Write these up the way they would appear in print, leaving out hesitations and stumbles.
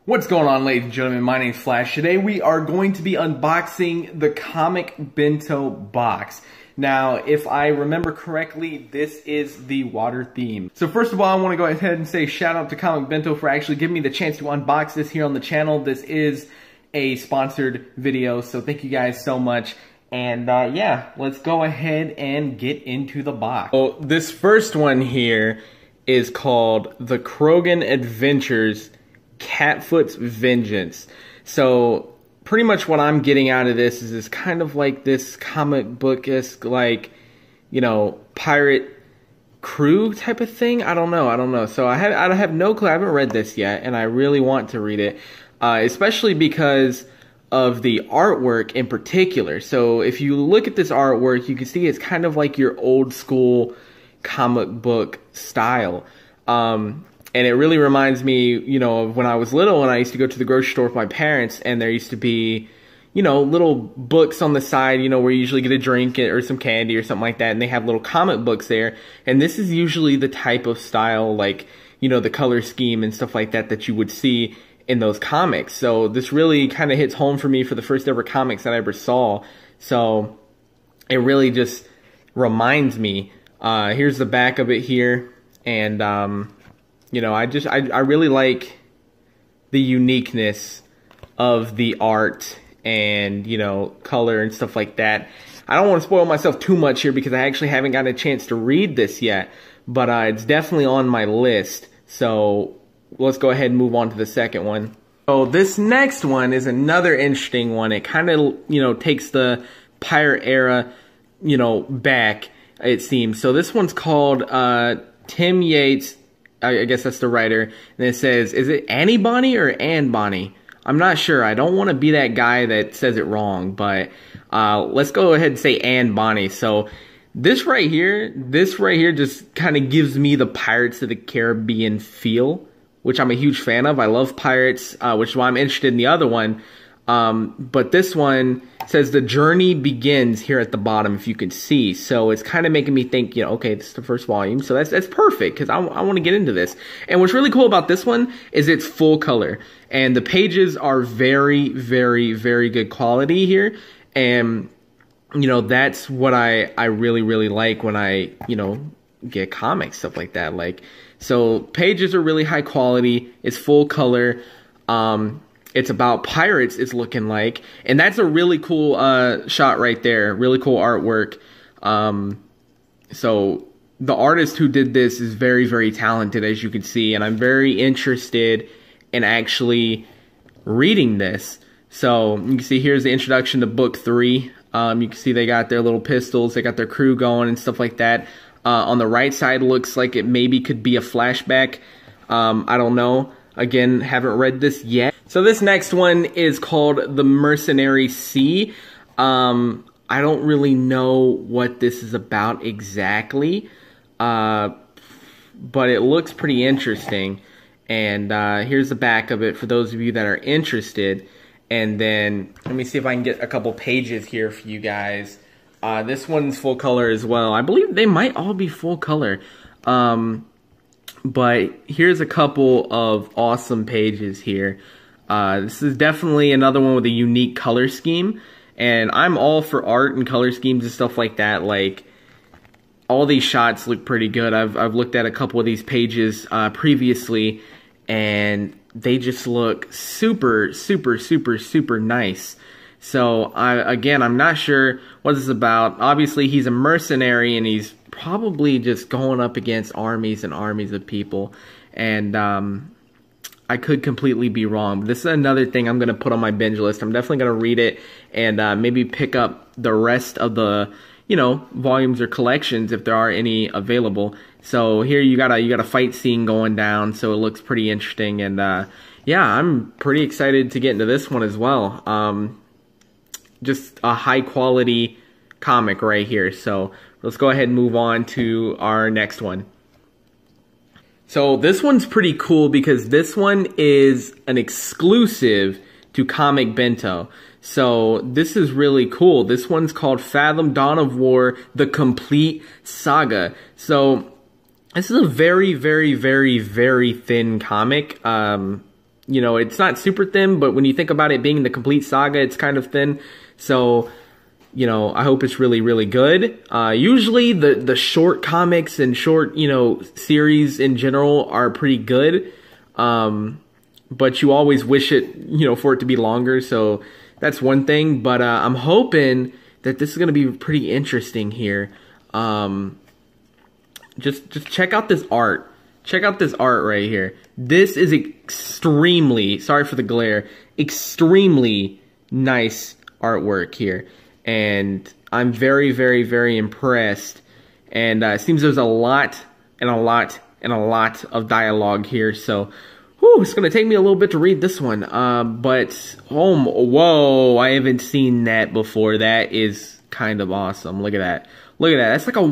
What's going on, ladies and gentlemen? My name's Flash. Today we are going to be unboxing the ComicBento box. Now, if I remember correctly, this is the water theme. So first of all, I want to go ahead and say shout out to ComicBento for actually giving me the chance to unbox this here on the channel. This is a sponsored video, so thank you guys so much. And yeah, let's go ahead and get into the box. So this first one here is called The Krogan Adventures Catfoot's Vengeance. So pretty much what I'm getting out of this is this kind of like this comic book-esque, like, you know, pirate crew type of thing. I don't know. So I have no clue. I haven't read this yet, and I really want to read it, especially because of the artwork in particular. So if you look at this artwork, you can see it's kind of like your old school comic book style. And it really reminds me, you know, of when I was little and I used to go to the grocery store with my parents, and there used to be, you know, little books on the side, you know, where you usually get a drink or some candy or something like that, and they have little comic books there. And this is usually the type of style, like, you know, the color scheme and stuff like that that you would see in those comics. So this really kind of hits home for me for the first ever comics that I ever saw. So it really just reminds me. Here's the back of it here, and you know, I really like the uniqueness of the art and, you know, color and stuff like that. I don't want to spoil myself too much here because I actually haven't gotten a chance to read this yet, but it's definitely on my list. So let's go ahead and move on to the second one. So this next one is another interesting one. It kind of, you know, takes the pirate era, you know, back, it seems. So this one's called Tim Yates. I guess that's the writer. And it says, is it Annie Bonnie or Anne Bonnie? I'm not sure. I don't want to be that guy that says it wrong, but let's go ahead and say Anne Bonnie. So this right here just kind of gives me the Pirates of the Caribbean feel, which I'm a huge fan of. I love pirates, which is why I'm interested in the other one. But this one says the journey begins here at the bottom, if you can see. So it's kind of making me think, you know, okay, this is the first volume. So that's perfect because I want to get into this. And what's really cool about this one is it's full color. And the pages are very, very, very good quality here. And, you know, that's what I really, really like when I, you know, get comics, stuff like that. Like, so pages are really high quality. It's full color. It's about pirates, it's looking like. And that's a really cool shot right there. Really cool artwork. So the artist who did this is very, very talented, as you can see. And I'm very interested in actually reading this. So you can see here's the introduction to book 3. You can see they got their little pistols. They got their crew going and stuff like that. On the right side looks like it maybe could be a flashback. I don't know. Again, haven't read this yet. So this next one is called The Mercenary Sea. I don't really know what this is about exactly, but it looks pretty interesting. And here's the back of it for those of you that are interested. And then let me see if I can get a couple pages here for you guys. This one's full color as well. I believe they might all be full color. But here's a couple of awesome pages here. This is definitely another one with a unique color scheme. And I'm all for art and color schemes and stuff like that. Like, all these shots look pretty good. I've looked at a couple of these pages previously, and they just look super, super, super, super nice. So, again, I'm not sure what this is about. Obviously, he's a mercenary, and he's probably just going up against armies and armies of people. And I could completely be wrong. But this is another thing I'm going to put on my binge list. I'm definitely going to read it and maybe pick up the rest of the, you know, volumes or collections if there are any available. So here you got a fight scene going down, so it looks pretty interesting. And yeah, I'm pretty excited to get into this one as well. Just a high quality comic right here. So let's go ahead and move on to our next one. So this one's pretty cool because this one is an exclusive to ComicBento. So this is really cool. This one's called Fathom Dawn of War, The Complete Saga. So this is a very, very, very, very thin comic. you know, it's not super thin, but when you think about it being the complete saga, it's kind of thin. So, you know, I hope it's really, really good. Usually the short comics and short, you know, series in general are pretty good. But you always wish it, you know, for it to be longer. So that's one thing. But I'm hoping that this is going to be pretty interesting here. Just check out this art. Check out this art right here. This is extremely, sorry for the glare, extremely nice artwork here. And I'm very, very, very impressed. And it seems there's a lot and a lot and a lot of dialogue here. So, whew, it's going to take me a little bit to read this one. But, whoa, I haven't seen that before. That is kind of awesome. Look at that. Look at that. That's like a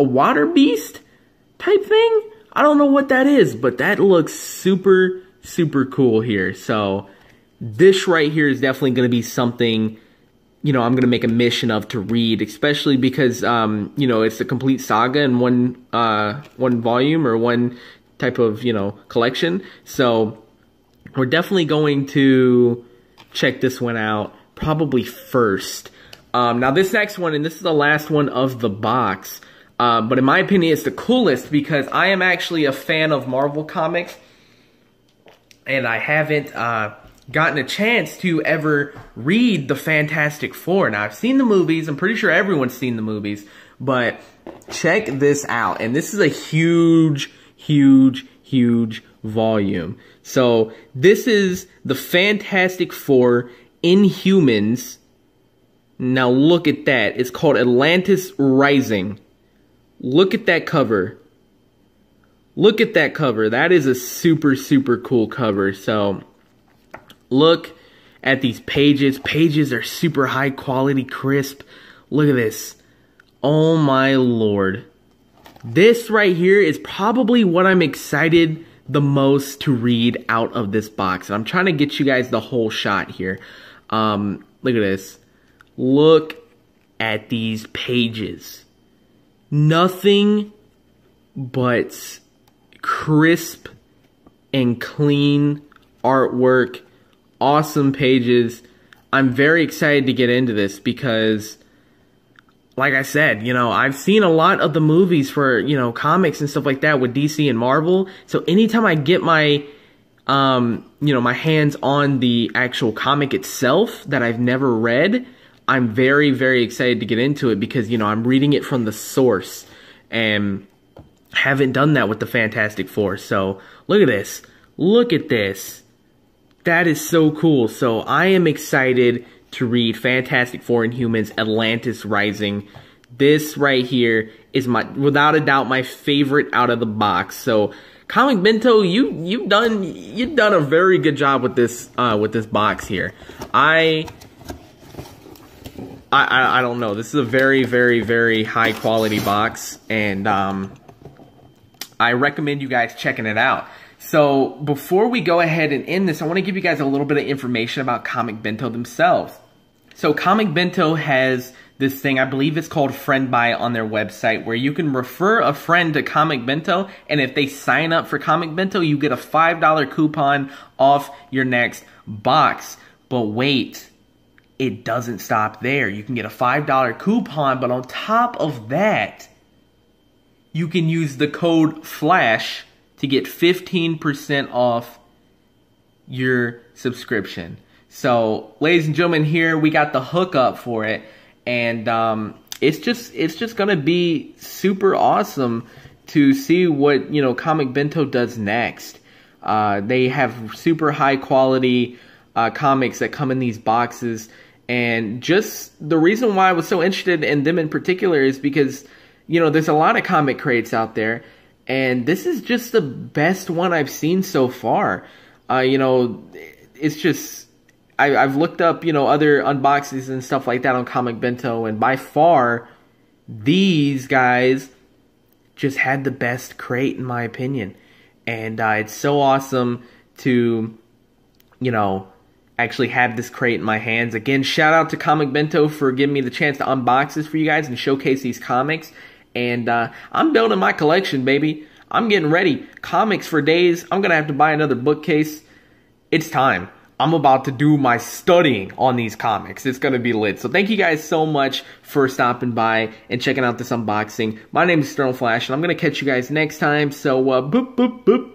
water beast type thing. I don't know what that is, but that looks super, super cool here. So this right here is definitely going to be something, you know, I'm going to make a mission of to read, especially because, you know, it's a complete saga in one volume or one type of, you know, collection. So we're definitely going to check this one out probably first. Now this next one, and this is the last one of the box, but in my opinion, it's the coolest because I am actually a fan of Marvel Comics, and I haven't gotten a chance to ever read the Fantastic Four. Now, I've seen the movies. I'm pretty sure everyone's seen the movies, but check this out. And this is a huge, huge, huge volume. So this is the Fantastic Four Inhumans. Now look at that. It's called Atlantis Rising. Look at that cover. Look at that cover. That is a super, super cool cover. So look at these pages. Pages are super high quality, crisp. Look at this. Oh my lord. This right here is probably what I'm excited the most to read out of this box. And I'm trying to get you guys the whole shot here. Look at this. Look at these pages. Nothing but crisp and clean artwork. Awesome pages. I'm very excited to get into this because, like I said, you know, I've seen a lot of the movies for, you know, comics and stuff like that with DC and Marvel. So anytime I get my, you know, my hands on the actual comic itself that I've never read, I'm very, very excited to get into it because, you know, I'm reading it from the source and haven't done that with the Fantastic Four. So look at this. Look at this. That is so cool. So I am excited to read Fantastic Four Inhumans Atlantis Rising. This right here is without a doubt my favorite out of the box. So ComicBento, you've done a very good job with this box here. I don't know. This is a very, very, very high quality box, and I recommend you guys checking it out. So before we go ahead and end this, I want to give you guys a little bit of information about ComicBento themselves. So ComicBento has this thing, I believe it's called Friend Buy on their website, where you can refer a friend to ComicBento, and if they sign up for ComicBento, you get a $5 coupon off your next box. But wait, it doesn't stop there. You can get a $5 coupon, but on top of that, you can use the code FLASH to get 15% off your subscription. So, ladies and gentlemen, here we got the hookup for it, and it's just gonna be super awesome to see what, you know, ComicBento does next. They have super high quality comics that come in these boxes, and just the reason why I was so interested in them in particular is because, you know, there's a lot of comic crates out there, and this is just the best one I've seen so far. You know, it's just, I've looked up, you know, other unboxings and stuff like that on ComicBento, and by far, these guys just had the best crate in my opinion. And it's so awesome to, you know, actually have this crate in my hands. Again, shout out to ComicBento for giving me the chance to unbox this for you guys and showcase these comics. And I'm building my collection, baby. I'm getting ready. Comics for days. I'm going to have to buy another bookcase. it's time. I'm about to do my studying on these comics. It's going to be lit. So thank you guys so much for stopping by and checking out this unboxing. My name is Sterling Flash, and I'm going to catch you guys next time. So,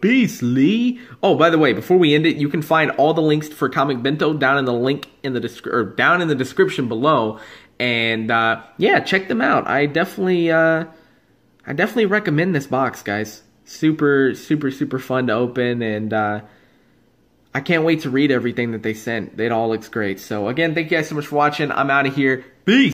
peace, Lee. Oh, by the way, before we end it, you can find all the links for ComicBento down in the link in the down in the description below. And yeah, check them out. I definitely recommend this box, guys. Super fun to open, and I can't wait to read everything that they sent. It all looks great. So again, thank you guys so much for watching. I'm out of here. Peace.